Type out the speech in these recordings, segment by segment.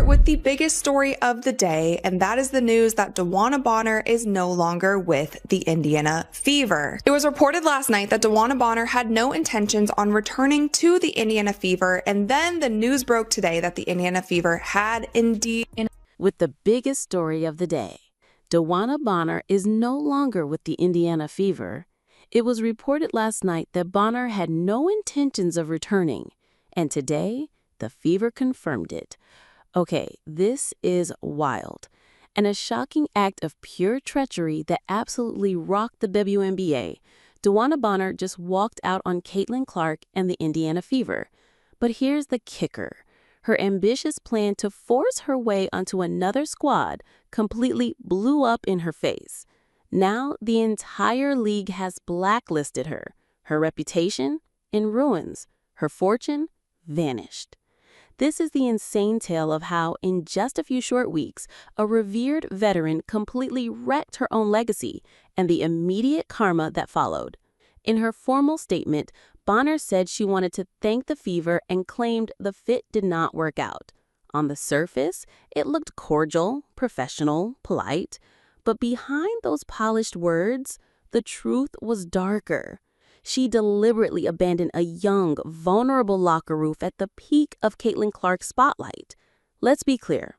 with the biggest story of the day, and that is the news that DeWanna is no longer with the Indiana Fever. It was reported last night that DeWanna had no intentions on returning to the Indiana Fever, and then the news broke today that the Indiana Fever had indeed. With the biggest story of the day, DeWanna is no longer with the Indiana Fever. It was reported last night that Bonner had no intentions of returning, and today, the Fever confirmed it. Okay, this is wild, and a shocking act of pure treachery that absolutely rocked the WNBA. DeWanna Bonner just walked out on Caitlin Clark and the Indiana Fever. But here's the kicker. Her ambitious plan to force her way onto another squad completely blew up in her face. Now the entire league has blacklisted her. Her reputation in ruins. Her fortune vanished. This is the insane tale of how, in just a few short weeks, a revered veteran completely wrecked her own legacy and the immediate karma that followed. In her formal statement, Bonner said she wanted to thank the Fever and claimed the fit did not work out. On the surface, it looked cordial, professional, polite. But behind those polished words, the truth was darker. She deliberately abandoned a young, vulnerable locker room at the peak of Caitlin Clark's spotlight. Let's be clear.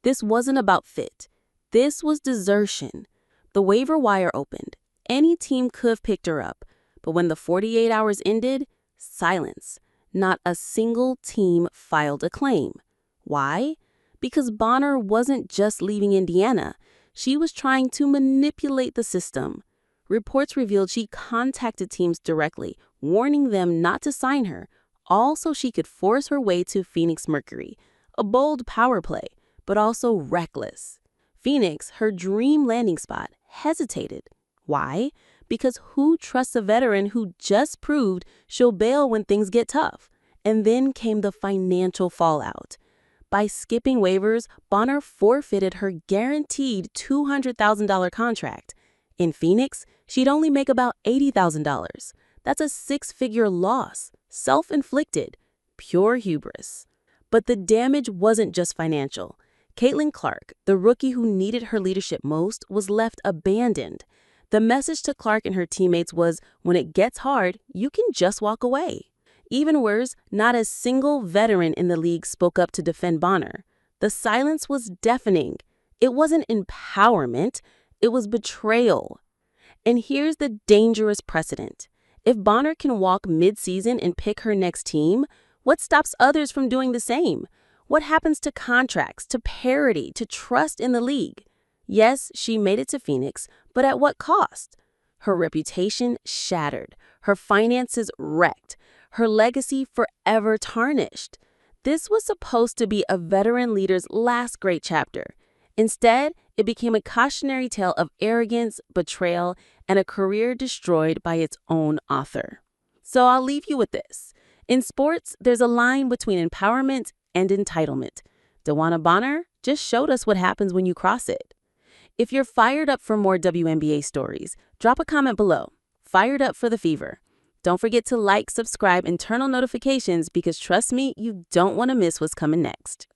This wasn't about fit. This was desertion. The waiver wire opened. Any team could have picked her up. But when the 48 hours ended, silence. Not a single team filed a claim. Why? Because Bonner wasn't just leaving Indiana. She was trying to manipulate the system. Reports revealed she contacted teams directly, warning them not to sign her, all so she could force her way to Phoenix Mercury. A bold power play, but also reckless. Phoenix, her dream landing spot, hesitated. Why? Because who trusts a veteran who just proved she'll bail when things get tough? And then came the financial fallout. By skipping waivers, Bonner forfeited her guaranteed $200,000 contract. In Phoenix, she'd only make about $80,000. That's a six-figure loss, self-inflicted, pure hubris. But the damage wasn't just financial. Caitlin Clark, the rookie who needed her leadership most, was left abandoned. The message to Clark and her teammates was, when it gets hard, you can just walk away. Even worse, not a single veteran in the league spoke up to defend Bonner. The silence was deafening. It wasn't empowerment, it was betrayal. And here's the dangerous precedent. If Bonner can walk mid-season and pick her next team, what stops others from doing the same? What happens to contracts, to parity, to trust in the league? Yes, she made it to Phoenix, but at what cost? Her reputation shattered, her finances wrecked, her legacy forever tarnished. This was supposed to be a veteran leader's last great chapter. Instead, it became a cautionary tale of arrogance, betrayal, and a career destroyed by its own author. So I'll leave you with this. In sports, there's a line between empowerment and entitlement. DeWanna Bonner just showed us what happens when you cross it. If you're fired up for more WNBA stories, drop a comment below. Fired up for the Fever. Don't forget to like, subscribe, and turn on notifications because trust me, you don't want to miss what's coming next.